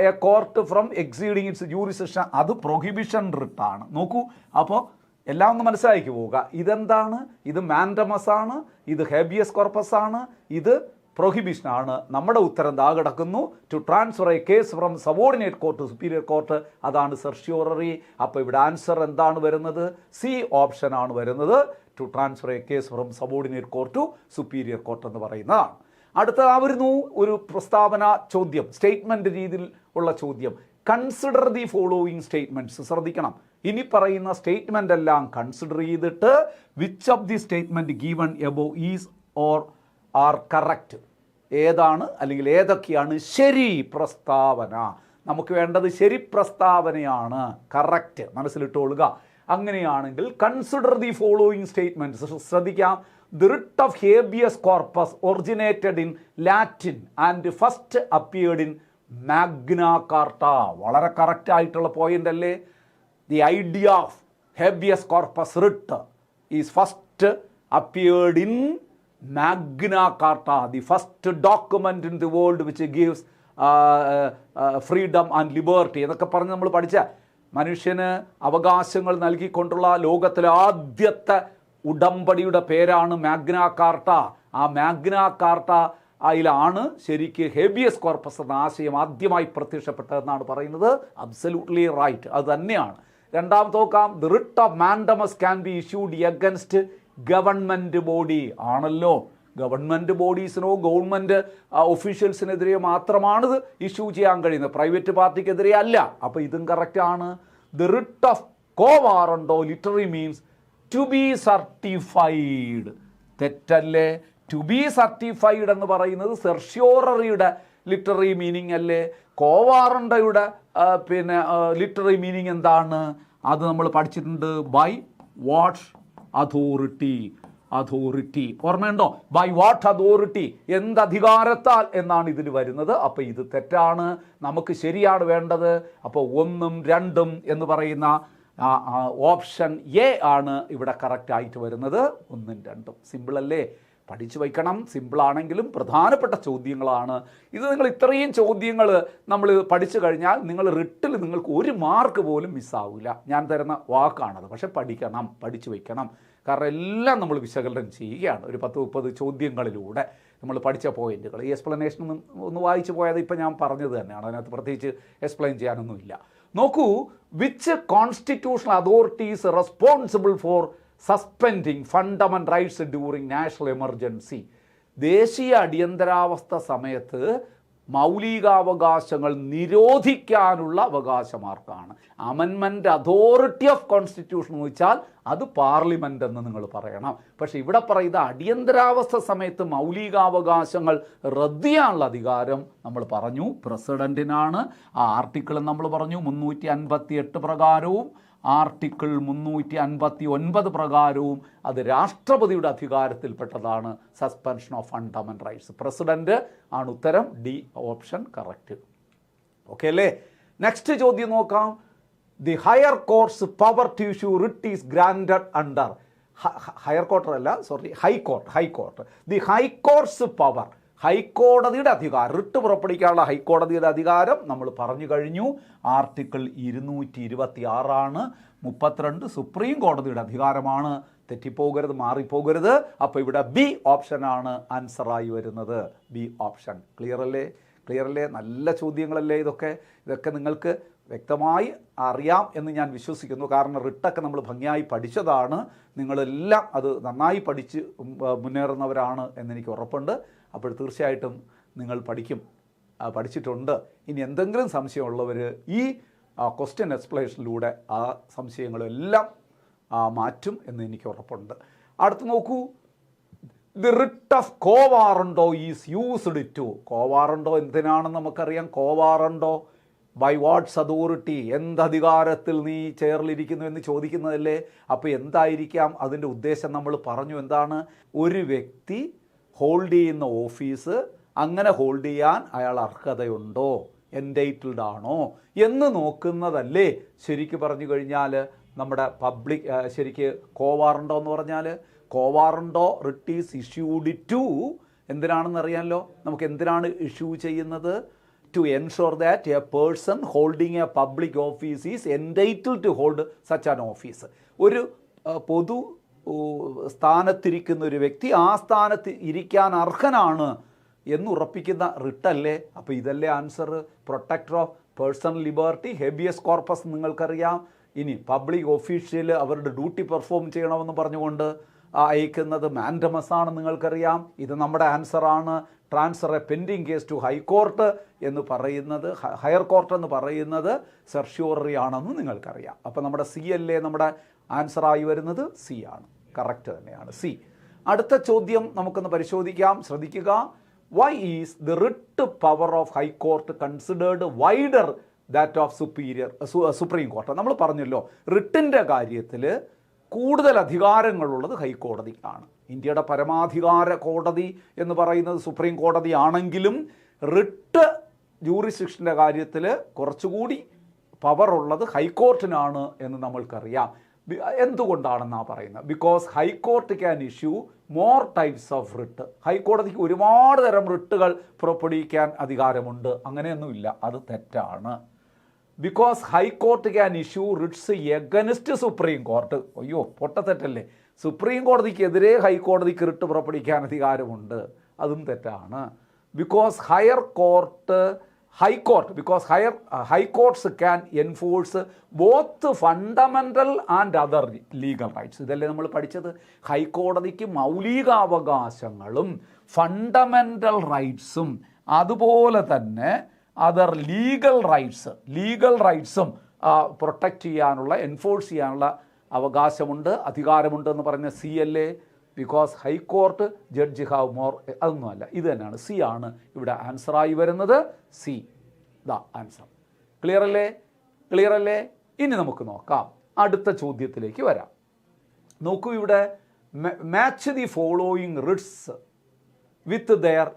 a court from exceeding its jurisdiction, അത് പ്രൊഹിബിഷൻ റിട്ടാണ്. നോക്കൂ, അപ്പോൾ എല്ലാം ഒന്ന് മനസ്സിലാക്കി പോവുക. ഇതെന്താണ്? ഇത് മാൻഡമസ് ആണ്, ഇത് ഹേബിയസ് കോർപ്പസ് ആണ്, ഇത് പ്രൊഹിബിഷനാണ്. നമ്മുടെ ഉത്തരം ദാ കിടക്കുന്നു. To transfer a case from subordinate court to superior court, അതാണ് സെർഷ്യോററി. അപ്പോൾ ഇവിടെ ആൻസർ എന്താണ് വരുന്നത്? സി ഓപ്ഷൻ ആണ് വരുന്നത്. To transfer a case from subordinate court to superior court എന്ന് പറയുന്നതാണ്. അടുത്തതാവുന്നു ഒരു പ്രസ്താവന ചോദ്യം, സ്റ്റേറ്റ്മെൻറ്റ് രീതിയിൽ ഉള്ള ചോദ്യം. Consider the following statements. ശ്രദ്ധിക്കണം, ഇനി പറയുന്ന സ്റ്റേറ്റ്മെൻ്റ് എല്ലാം കൺസിഡർ ചെയ്തിട്ട് which of the statement given above is or are correct, ഏതാണ് അല്ലെങ്കിൽ ഏതൊക്കെയാണ് ശരി പ്രസ്താവന. നമുക്ക് വേണ്ടത് ശരി പ്രസ്താവനയാണ്, കറക്റ്റ്, മനസ്സിലിട്ടുകൊള്ളുക. അങ്ങനെയാണെങ്കിൽ കൺസിഡർ ദി ഫോളോയിങ് സ്റ്റേറ്റ്മെൻറ്റ്സ്. ശ്രദ്ധിക്കാം. The writ of habeas corpus originated in Latin and first appeared in Magna Carta. വളരെ കറക്റ്റ് ആയിട്ടുള്ള പോയിന്റ് അല്ലേ? The idea of habeas corpus writ is first appeared in Magna Carta, the first document in the world which gives freedom and liberty എന്നൊക്കെ പറഞ്ഞ് നമ്മൾ പഠിച്ച മനുഷ്യന് അവകാശങ്ങൾ നൽകിക്കൊണ്ടുള്ള ലോകത്തിലെ ആദ്യത്തെ ഉടമ്പടിയുടെ പേരാണ് മാഗ്ന കാർട്ട. ആ മാഗ്ന കാർട്ട അതിലാണ് ശരിക്ക് ഹേബിയസ് കോർപ്പസ് എന്ന ആശയം ആദ്യമായി പ്രത്യക്ഷപ്പെട്ടതെന്നാണ് പറയുന്നത്. അബ്സല്യൂട്ട്ലി റൈറ്റ്, അത് തന്നെയാണ്. രണ്ടാമത്തെ നോക്കാം. The writ of mandamus can be issued against government body. ആണല്ലോ, ഗവൺമെൻറ് ബോഡീസിനോ ഗവൺമെൻറ് ഒഫീഷ്യൽസിനെതിരെയോ മാത്രമാണ് ഇത് ഇഷ്യൂ ചെയ്യാൻ കഴിയുന്നത്, പ്രൈവറ്റ് പാർട്ടിക്കെതിരെ അല്ല. അപ്പോൾ ഇതും കറക്റ്റാണ്. The writ of quo warranto literally means to be certified. തെറ്റല്ലേ? ടു ബി സർട്ടിഫൈഡ് എന്ന് പറയുന്നത് സെർഷ്യോററിയുടെ ലിറ്റററി മീനിങ് അല്ലേ? കോവാറണ്ടയുടെ ലിറ്റററി മീനിങ് എന്താണ്? അത് നമ്മൾ പഠിച്ചിട്ടുണ്ട്. By what authority. ഓർമ്മയുണ്ടോ? ബൈ വാട്ട് അതോറിറ്റി, എന്തധികാരത്താൽ എന്നാണ് ഇതിൽ വരുന്നത്. അപ്പോൾ ഇത് തെറ്റാണ്, നമുക്ക് ശരിയാണ് വേണ്ടത്. അപ്പോൾ 1ഉം 2ഉം എന്ന് പറയുന്ന ഓപ്ഷൻ എ ആണ് ഇവിടെ കറക്റ്റായിട്ട് വരുന്നത്. 1ഉം 2ഉം. സിമ്പിളല്ലേ? പഠിച്ചു വയ്ക്കണം. സിമ്പിളാണെങ്കിലും പ്രധാനപ്പെട്ട ചോദ്യങ്ങളാണ് ഇത്. നിങ്ങൾ ഇത്രയും ചോദ്യങ്ങൾ നമ്മൾ പഠിച്ചു കഴിഞ്ഞാൽ നിങ്ങൾ റിട്ടിൽ നിങ്ങൾക്ക് 1 മാർക്ക് പോലും മിസ്സാവില്ല. ഞാൻ തരുന്ന വാക്കാണത്. പക്ഷെ പഠിക്കണം, പഠിച്ചു വയ്ക്കണം. കാരണം എല്ലാം നമ്മൾ വിശകലനം ചെയ്യുകയാണ് ഒരു 10-30 ചോദ്യങ്ങളിലൂടെ നമ്മൾ പഠിച്ച പോയിന്റുകൾ. ഈ എക്സ്പ്ലനേഷൻ ഒന്ന് വായിച്ചു പോയത് ഇപ്പം ഞാൻ പറഞ്ഞത് തന്നെയാണ്, അതിനകത്ത് പ്രത്യേകിച്ച് എക്സ്പ്ലെയിൻ ചെയ്യാനൊന്നുമില്ല. നോക്കൂ, which constitutional authorities responsible for suspending fundamental rights during national emergency. ദേശീയ അടിയന്തരാവസ്ഥ സമയത്ത് മൗലികാവകാശങ്ങൾ നിരോധിക്കാനുള്ള അവകാശമാർക്കാണ്. അമെൻമെൻറ്റ് അതോറിറ്റി ഓഫ് കോൺസ്റ്റിറ്റ്യൂഷൻ എന്ന് വെച്ചാൽ അത് പാർലമെൻ്റ് എന്ന് നിങ്ങൾ പറയണം. പക്ഷേ ഇവിടെ പറയുന്ന അടിയന്തരാവസ്ഥ സമയത്ത് മൗലികാവകാശങ്ങൾ റദ്ദ് ചെയ്യാനുള്ള അധികാരം നമ്മൾ പറഞ്ഞു പ്രസിഡൻറ്റിനാണ്. ആ ആർട്ടിക്കിൾ നമ്മൾ പറഞ്ഞു 358 പ്രകാരവും ആർട്ടിക്കിൾ 359 പ്രകാരവും അത് രാഷ്ട്രപതിയുടെ അധികാരത്തിൽപ്പെട്ടതാണ്. Suspension of fundamental rights. President ആണ് ഉത്തരം. D option correct. ഓക്കെ അല്ലേ? നെക്സ്റ്റ് ചോദ്യം നോക്കാം. The higher court's power to issue writ is granted under. Higher court അല്ല, sorry, high court. The high court's power, ഹൈക്കോടതിയുടെ അധികാരം, റിട്ട് പുറപ്പെടുവിക്കാനുള്ള ഹൈക്കോടതിയുടെ അധികാരം നമ്മൾ പറഞ്ഞു കഴിഞ്ഞു. ആർട്ടിക്കിൾ 226 32 സുപ്രീം കോടതിയുടെ അധികാരമാണ്. തെറ്റിപ്പോകരുത്, മാറിപ്പോകരുത്. അപ്പോൾ ഇവിടെ ബി ഓപ്ഷനാണ് ആൻസറായി വരുന്നത്. B option. ക്ലിയർ അല്ലേ? നല്ല ചോദ്യങ്ങളല്ലേ ഇതൊക്കെ നിങ്ങൾക്ക് വ്യക്തമായി അറിയാം എന്ന് ഞാൻ വിശ്വസിക്കുന്നു. കാരണം റിട്ടൊക്കെ നമ്മൾ ഭംഗിയായി പഠിച്ചതാണ്. നിങ്ങളെല്ലാം അത് നന്നായി പഠിച്ച് മുന്നേറുന്നവരാണ് എന്നെനിക്ക് ഉറപ്പുണ്ട്. അപ്പോൾ തീർച്ചയായിട്ടും നിങ്ങൾ പഠിച്ചിട്ടുണ്ട്. ഇനി എന്തെങ്കിലും സംശയമുള്ളവർ ഈ ക്വസ്റ്റ്യൻ എക്സ്പ്ലനേഷനിലൂടെ ആ സംശയങ്ങളെല്ലാം മാറ്റും എന്ന് എനിക്ക് ഉറപ്പുണ്ട്. അടുത്ത് നോക്കൂ. The writ of quo warranto is used to. Quo warranto എന്തിനാണെന്ന് നമുക്കറിയാം. Quo warranto by what's authority, എന്തധികാരത്തിൽ നീ ചെയറിലിരിക്കുന്നു എന്ന് ചോദിക്കുന്നതല്ലേ. അപ്പോൾ എന്തായിരിക്കാം അതിൻ്റെ ഉദ്ദേശം? നമ്മൾ പറഞ്ഞു എന്താണ്. ഒരു വ്യക്തി ഹോൾഡ് ചെയ്യുന്ന ഓഫീസ്, അങ്ങനെ ഹോൾഡ് ചെയ്യാൻ അയാൾ അർഹതയുണ്ടോ, എൻറ്റൈറ്റിൽഡ് ആണോ എന്ന് നോക്കുന്നതല്ലേ ശരിക്ക് പറഞ്ഞു കഴിഞ്ഞാൽ നമ്മുടെ പബ്ലിക്. ശരിക്ക് കോ വാറണ്ടോ എന്ന് പറഞ്ഞാൽ, quo warranto writ is issued to എന്തിനാണെന്ന് അറിയാമല്ലോ. നമുക്ക് എന്തിനാണ് ഇഷ്യൂ ചെയ്യുന്നത്? to ensure that a person holding a public office is entitled to hold such an office. ഒരു പൊതു സ്ഥാനത്തിരിക്കുന്ന ഒരു വ്യക്തി ആ സ്ഥാനത്ത് ഇരിക്കാൻ അർഹനാണ് എന്ന് ഉറപ്പിക്കുന്ന റിട്ടല്ലേ. അപ്പോൾ ഇതല്ലേ answer. Protector of personal liberty, habeas corpus നിങ്ങൾക്കറിയാം. ഇനി പബ്ലിക് ഒഫീഷ്യൽ അവരുടെ ഡ്യൂട്ടി പെർഫോം ചെയ്യണമെന്ന് പറഞ്ഞുകൊണ്ട് അയക്കുന്നത് മാൻഡമസ് ആണ് നിങ്ങൾക്കറിയാം. ഇത് നമ്മുടെ ആൻസറാണ്. Transfer a pending case to high court എന്ന് പറയുന്നത്, ഹയർ കോർട്ട് എന്ന് പറയുന്നത് സെർഷ്യൂററി ആണെന്ന് നിങ്ങൾക്കറിയാം. അപ്പോൾ നമ്മുടെ സി അല്ലേ നമ്മുടെ ആൻസറായി വരുന്നത്? സി ആണ്. കറക്റ്റ് തന്നെയാണ്, സി. അടുത്ത ചോദ്യം നമുക്കൊന്ന് പരിശോധിക്കാം. ശ്രദ്ധിക്കുക. Why is the writ power of high court considered wider that of supreme court? നമ്മൾ പറഞ്ഞല്ലോ റിട്ടിൻ്റെ കാര്യത്തിൽ കൂടുതൽ അധികാരങ്ങളുള്ളത് ഹൈക്കോടതിക്കാണ്. ഇന്ത്യയുടെ പരമാധികാര കോടതി എന്ന് പറയുന്നത് സുപ്രീം കോടതി ആണെങ്കിലും റിട്ട് ജൂറിസ്ഡിക്ഷൻ്റെ കാര്യത്തിൽ കുറച്ചുകൂടി പവർ ഉള്ളത് ഹൈക്കോർട്ടിനാണ് എന്ന് നമ്മൾക്കറിയാം. എന്തുകൊണ്ടാണെന്നാണ് പറയുന്നത്? Because high court can issue more types of writ. ഹൈക്കോടതിക്ക് ഒരുപാട് തരം റിട്ടുകൾ പുറപ്പെടുവിക്കാൻ അധികാരമുണ്ട്. അങ്ങനെയൊന്നുമില്ല, അത് തെറ്റാണ്. Because high court can issue writs against supreme court. അയ്യോ, പൊട്ടത്തെറ്റല്ലേ. സുപ്രീം കോടതിക്കെതിരെ ഹൈക്കോടതിക്ക് റിട്ട് പുറപ്പെടുവിക്കാൻ അധികാരമുണ്ട്. അതും തെറ്റാണ്. Because high courts can enforce both fundamental and other legal rights. ഇതല്ലേ നമ്മൾ പഠിച്ചത്. ഹൈക്കോടതിക്ക് മൗലികാവകാശങ്ങളും ഫണ്ടമെൻ്റൽ റൈറ്റ്സും അതുപോലെ തന്നെ അതർ ലീഗൽ റൈറ്റ്സും പ്രൊട്ടക്റ്റ് ചെയ്യാനുള്ള, എൻഫോഴ്സ് ചെയ്യാനുള്ള അവകാശമുണ്ട്, അധികാരമുണ്ട് എന്ന് പറഞ്ഞ സി അല്ലേ. Because high court judge have more. അതൊന്നുമല്ല, ഇത് തന്നെയാണ്. സി ആണ് ഇവിടെ ആൻസറായി വരുന്നത്. C the answer. ക്ലിയർ അല്ലേ? ഇനി നമുക്ക് നോക്കാം. അടുത്ത ചോദ്യത്തിലേക്ക് വരാം. നോക്കൂ, ഇവിടെ match the following Ritz with their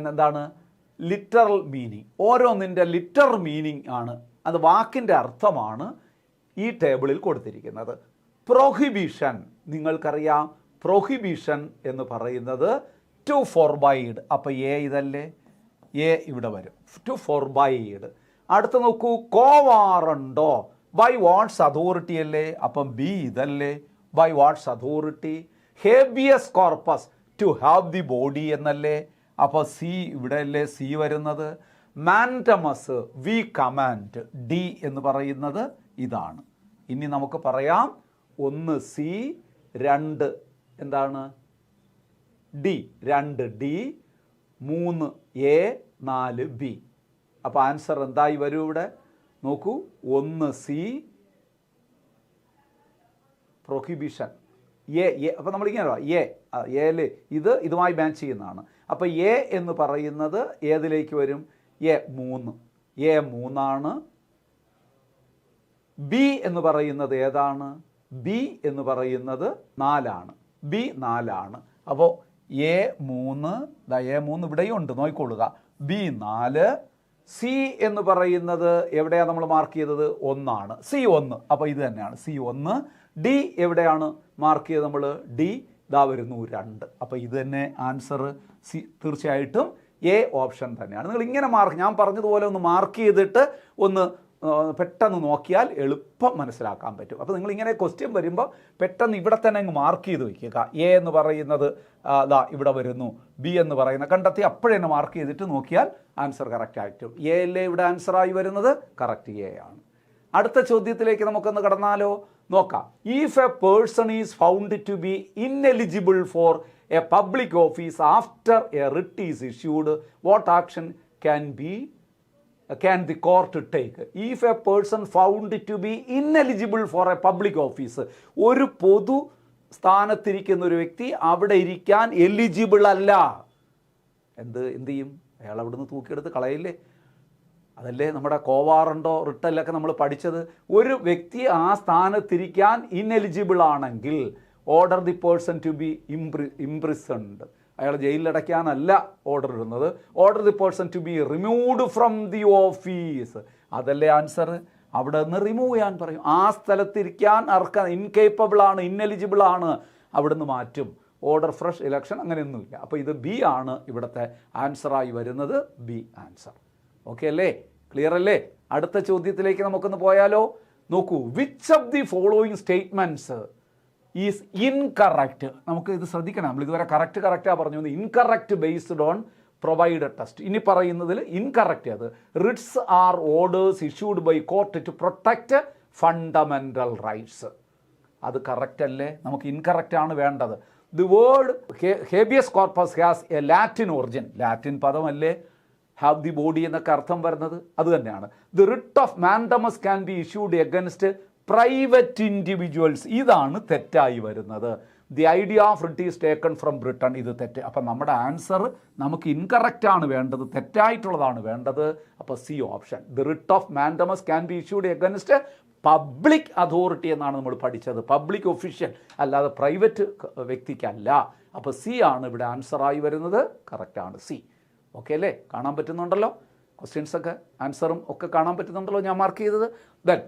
എന്താണ് ലിറ്ററൽ മീനിങ്. ഓരോന്നിൻ്റെ ലിറ്ററൽ മീനിങ് ആണ്, അത് വാക്കിൻ്റെ അർത്ഥമാണ് ഈ ടേബിളിൽ കൊടുത്തിരിക്കുന്നത്. പ്രൊഹിബിഷൻ നിങ്ങൾക്കറിയാം. പ്രൊഹിബിഷൻ എന്ന് പറയുന്നത് ടു ഫോർബൈഡ്. അപ്പോൾ എ ഇതല്ലേ, എ ഇവിടെ വരും. To forbid. അടുത്ത് നോക്കൂ, quo warranto by what's authority അല്ലേ. അപ്പം ബി ഇതല്ലേ, by what's authority. Habeas corpus to have the body എന്നല്ലേ. അപ്പോൾ സി ഇവിടെ അല്ലേ സി വരുന്നത്. മാൻഡമസ് വി കമാൻഡ്, ഡി എന്ന് പറയുന്നത് ഇതാണ്. ഇനി നമുക്ക് പറയാം 1 സി, 2 എന്താണ് ഡി, 2 ഡി, 3 എ, 4 ബി. അപ്പോൾ ആൻസർ എന്തായി വരും ഇവിടെ? നോക്കൂ, 1 സി പ്രൊഹിബിഷൻ എ. അപ്പോൾ നമ്മളിങ്ങനെ എയിൽ ഇതുമായി മാച്ച് ചെയ്യുന്നതാണ്. അപ്പോൾ എ എന്ന് പറയുന്നത് ഏതിലേക്ക് വരും? എ 3 ആണ്. ബി എന്ന് പറയുന്നത് ഏതാണ്? ബി എന്ന് പറയുന്നത് 4 ബി 4. അപ്പോൾ A3, A3 ഇവിടെയും ഉണ്ട്, നോക്കിക്കൊള്ളുക. B4. സി എന്ന് പറയുന്നത് എവിടെയാണ് നമ്മൾ മാർക്ക് ചെയ്തത്? 1. C1. അപ്പോൾ ഇത് തന്നെയാണ് C1. ഡി എവിടെയാണ് മാർക്ക് ചെയ്തത് നമ്മൾ? ഡി ഇതാ വരുന്നു 2. അപ്പോൾ ഇത് തന്നെ ആൻസർ സി, തീർച്ചയായിട്ടും എ ഓപ്ഷൻ തന്നെയാണ്. നിങ്ങൾ ഇങ്ങനെ മാർക്ക്, ഞാൻ പറഞ്ഞതുപോലെ ഒന്ന് മാർക്ക് ചെയ്തിട്ട് ഒന്ന് പെട്ടെന്ന് നോക്കിയാൽ എളുപ്പം മനസ്സിലാക്കാൻ പറ്റും. അപ്പോൾ നിങ്ങൾ ഇങ്ങനെ ക്വസ്റ്റ്യൻ വരുമ്പോൾ പെട്ടെന്ന് ഇവിടെ തന്നെ അങ്ങ് മാർക്ക് ചെയ്ത് വയ്ക്കുക. എ എന്ന് പറയുന്നത് ദാ ഇവിടെ വരുന്നു, ബി എന്ന് പറയുന്ന കണ്ടെത്തി അപ്പോഴേ തന്നെ മാർക്ക് ചെയ്തിട്ട് നോക്കിയാൽ ആൻസർ കറക്റ്റ് ആയിട്ടും. എ അല്ലേ ഇവിടെ ആൻസറായി വരുന്നത്? കറക്റ്റ് എ ആണ്. അടുത്ത ചോദ്യത്തിലേക്ക് നമുക്കൊന്ന് കടന്നാലോ? നോക്കാം. If a person is found to be ineligible for a public office after a writ is issued, what action can the court take? If a person found to be ineligible for a public office, ഒരു പൊതു സ്ഥാനത്തിരിക്കുന്ന ഒരു വ്യക്തി അവിടെ ഇരിക്കാൻ eligible അല്ല, എന്ത് ചെയ്യും? അയാൾ അവിടുന്ന് തൂക്കിയെടുത്ത് കളയില്ലേ? അതല്ലേ നമ്മുടെ കോവാറണ്ടോ റിട്ടല്ലൊക്കെ നമ്മൾ പഠിച്ചത്. ഒരു വ്യക്തി ആ സ്ഥാനത്തിരിക്കാൻ ഇൻഎലിജിബിൾ ആണെങ്കിൽ order the person to be imprisoned, അയാൾ ജയിലിലടയ്ക്കാനല്ല ഓർഡർ ഇടുന്നത്. Order the person to be removed from the office, അതല്ലേ ആൻസർ. അവിടെ നിന്ന് റിമൂവ് ചെയ്യാൻ പറയും. ആ സ്ഥലത്തിരിക്കാൻ ഇൻകേപ്പബിൾ ആണ്, ഇൻഎലിജിബിൾ ആണ്, അവിടുന്ന് മാറ്റും. ഓർഡർ ഫ്രഷ് ഇലക്ഷൻ അങ്ങനെയൊന്നുമില്ല. അപ്പോൾ ഇത് ബി ആണ് ഇവിടുത്തെ ആൻസറായി വരുന്നത്. B answer. ഓക്കെ അല്ലേ? ക്ലിയർ അല്ലേ? അടുത്ത ചോദ്യത്തിലേക്ക് നമുക്കൊന്ന് പോയാലോ? നോക്കൂ. Which of the following statements is incorrect? നമുക്ക് ഇത് ശ്രദ്ധിക്കണം. നമ്മൾ ഇതുവരെ കറക്റ്റാണ് പറഞ്ഞു. Incorrect based on provided test. ഇനി പറയുന്നതിൽ ഇൻകറക്റ്റ് അത്. Writs are orders issued by court to protect fundamental rights. അത് കറക്റ്റ് അല്ലേ? നമുക്ക് ഇൻകറക്റ്റ് ആണ് വേണ്ടത്. The word habeas corpus has a Latin origin. Latin പദമല്ലേ ഹാവ് ദി ബോഡി എന്നൊക്കെ അർത്ഥം വരുന്നത്? അത് തന്നെയാണ്. The writ of mandamus can be issued against private individuals. ഇതാണ് തെറ്റായി വരുന്നത്. The idea of writ is taken from Britain. ഇത് തെറ്റ്. അപ്പം നമ്മുടെ ആൻസർ നമുക്ക് ഇൻകറക്റ്റ് ആണ് വേണ്ടത്, തെറ്റായിട്ടുള്ളതാണ് വേണ്ടത്. അപ്പോൾ C option. The writ of mandamus can be issued against public authority എന്നാണ് നമ്മൾ പഠിച്ചത്. പബ്ലിക് ഒഫീഷ്യൽ അല്ലാതെ പ്രൈവറ്റ് വ്യക്തിക്കല്ല. അപ്പോൾ സി ആണ് ഇവിടെ ആൻസറായി വരുന്നത്. കറക്റ്റാണ് സി. ഓക്കെ അല്ലേ? കാണാൻ പറ്റുന്നുണ്ടല്ലോ ക്വസ്റ്റ്യൻസൊക്കെ, ആൻസറും ഒക്കെ കാണാൻ പറ്റുന്നുണ്ടല്ലോ ഞാൻ മാർക്ക് ചെയ്തത്. Then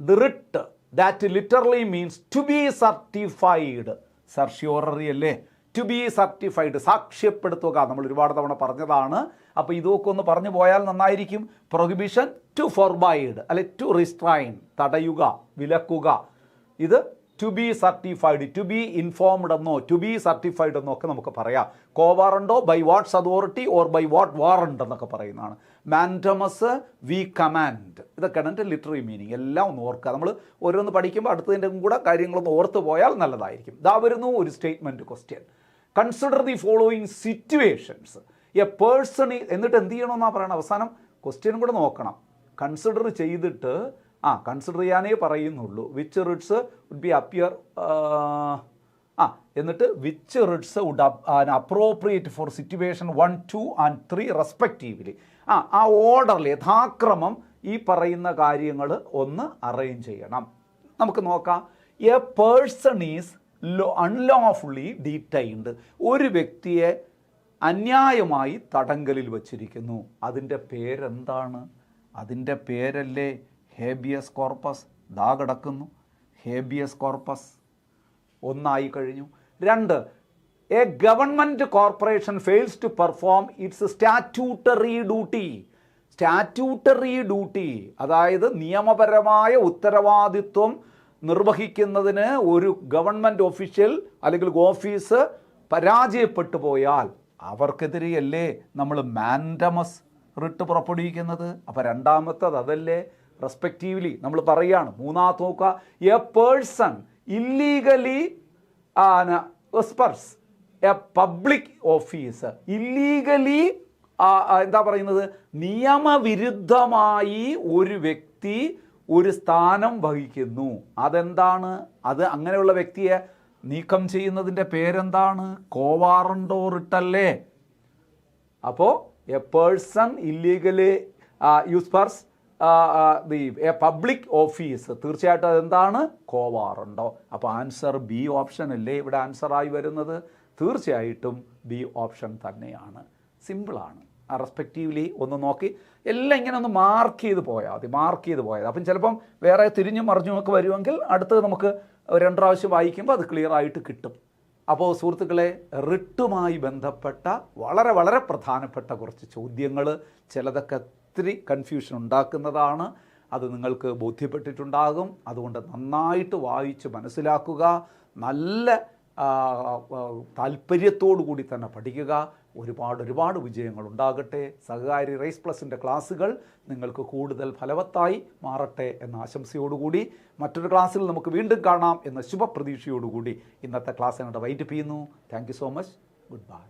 the writ that literally means to be certified. Certiorari അല്ലേ? ടു ബി സർട്ടിഫൈഡ്, സാക്ഷ്യപ്പെടുത്തുക. നമ്മൾ ഒരുപാട് തവണ പറഞ്ഞതാണ്. അപ്പോൾ ഇതൊക്കെ ഒന്ന് പറഞ്ഞു പോയാൽ നന്നായിരിക്കും. പ്രൊഹിബിഷൻ ടു ഫോർബൈഡ് അല്ലെ ടു റിസ്ട്രൈൻ, തടയുക, വിലക്കുക. ഇത് to be certified, to be informed എന്നോ ടു ബി സർട്ടിഫൈഡ് എന്നോ ഒക്കെ നമുക്ക് പറയാം. Quo warranto by what's authority or by what warrant എന്നൊക്കെ പറയുന്നതാണ്. മാൻഡമസ് വി കമാൻഡ്, ഇതൊക്കെയാണ് എൻ്റെ ലിറ്റററി മീനിങ്. എല്ലാം ഒന്ന് ഓർക്കുക. നമ്മൾ ഓരോന്ന് പഠിക്കുമ്പോൾ അടുത്തതിൻ്റെ കൂടെ കാര്യങ്ങളൊന്ന് ഓർത്ത് പോയാൽ നല്ലതായിരിക്കും. ഇതാ വരുന്നു ഒരു statement question. Consider the following situations A person. എന്നിട്ട് എന്ത് ചെയ്യണമെന്നാണ് പറയണം? അവസാനം ക്വസ്റ്റ്യനും കൂടെ നോക്കണം. കൺസിഡർ ചെയ്തിട്ട് കൺസിഡർ ചെയ്യാനേ പറയുന്നുള്ളൂ. Which writs would be appear, എന്നിട്ട് which writs would appropriate for situation 1, 2 and 3 respectively. ആ ഓർഡറിൽ യഥാക്രമം ഈ പറയുന്ന കാര്യങ്ങൾ ഒന്ന് അറേഞ്ച് ചെയ്യണം. നമുക്ക് നോക്കാം. A person is unlawfully detained. ഒരു വ്യക്തിയെ അന്യായമായി തടങ്കലിൽ വച്ചിരിക്കുന്നു. അതിൻ്റെ പേരെന്താണ്? അതിൻ്റെ പേരല്ലേ ഹേബിയസ് കോർപ്പസ്. ദാ കിടക്കുന്നു ഹേബിയസ് കോർപ്പസ്. ഒന്നായി കഴിഞ്ഞു. 2, a government corporation fails to perform its statutory duty. Statutory duty അതായത് നിയമപരമായ ഉത്തരവാദിത്വം നിർവഹിക്കുന്നതിന് ഒരു ഗവൺമെൻറ് ഒഫീഷ്യൽ അല്ലെങ്കിൽ ഓഫീസ് പരാജയപ്പെട്ടു പോയാൽ അവർക്കെതിരെയല്ലേ നമ്മൾ മാൻഡമസ് റിട്ട് പുറപ്പെടുവിക്കുന്നത്? അപ്പോൾ രണ്ടാമത്തത് അതല്ലേ റെസ്പെക്റ്റീവ്ലി നമ്മൾ പറയുകയാണ്. മൂന്നാമത്തെ നോക്കുക. A person illegally usurps a public office. Illegally എന്താ പറയുന്നത്? നിയമവിരുദ്ധമായി ഒരു വ്യക്തി ഒരു സ്ഥാനം വഹിക്കുന്നു. അതെന്താണ്? അത് അങ്ങനെയുള്ള വ്യക്തിയെ നീക്കം ചെയ്യുന്നതിൻ്റെ പേരെന്താണ്? കോവാറണ്ടോ റിട്ടല്ലേ? അപ്പോൾ a person illegally usurps a public office, തീർച്ചയായിട്ടും അതെന്താണ്? കോവാറുണ്ടോ? അപ്പോൾ ആൻസർ ബി ഓപ്ഷൻ അല്ലേ ഇവിടെ ആൻസറായി വരുന്നത്? തീർച്ചയായിട്ടും ബി ഓപ്ഷൻ തന്നെയാണ്. സിമ്പിളാണ്. റെസ്പെക്റ്റീവ്ലി ഒന്ന് നോക്കി എല്ലാം ഇങ്ങനെ ഒന്ന് മാർക്ക് ചെയ്ത് പോയാൽ മതി, മാർക്ക് ചെയ്ത് പോയത്. അപ്പം ചിലപ്പം വേറെ തിരിഞ്ഞും മറിഞ്ഞുമൊക്കെ വരുമെങ്കിൽ അടുത്തത് നമുക്ക് 2 പ്രാവശ്യം വായിക്കുമ്പോൾ അത് ക്ലിയർ ആയിട്ട് കിട്ടും. അപ്പോൾ സുഹൃത്തുക്കളെ, റിട്ടുമായി ബന്ധപ്പെട്ട വളരെ വളരെ പ്രധാനപ്പെട്ട കുറച്ച് ചോദ്യങ്ങൾ, ചിലതൊക്കെ ഒത്തിരി കൺഫ്യൂഷൻ ഉണ്ടാക്കുന്നതാണ്. അത് നിങ്ങൾക്ക് ബോധ്യപ്പെട്ടിട്ടുണ്ടാകും. അതുകൊണ്ട് നന്നായിട്ട് വായിച്ച് മനസ്സിലാക്കുക, നല്ല താല്പര്യത്തോടു കൂടി തന്നെ പഠിക്കുക. ഒരുപാട് വിജയങ്ങൾ ഉണ്ടാകട്ടെ. സഹകാരി റൈസ് പ്ലസിൻ്റെ ക്ലാസ്സുകൾ നിങ്ങൾക്ക് കൂടുതൽ ഫലവത്തായി മാറട്ടെ എന്ന ആശംസയോടുകൂടി മറ്റൊരു ക്ലാസ്സിൽ നമുക്ക് വീണ്ടും കാണാം എന്ന ശുഭപ്രതീക്ഷയോടുകൂടി ഇന്നത്തെ ക്ലാസ് അങ്ങോട്ട് വൈൻഡപ്പ് ചെയ്യുന്നു. Thank you so much. Good bye.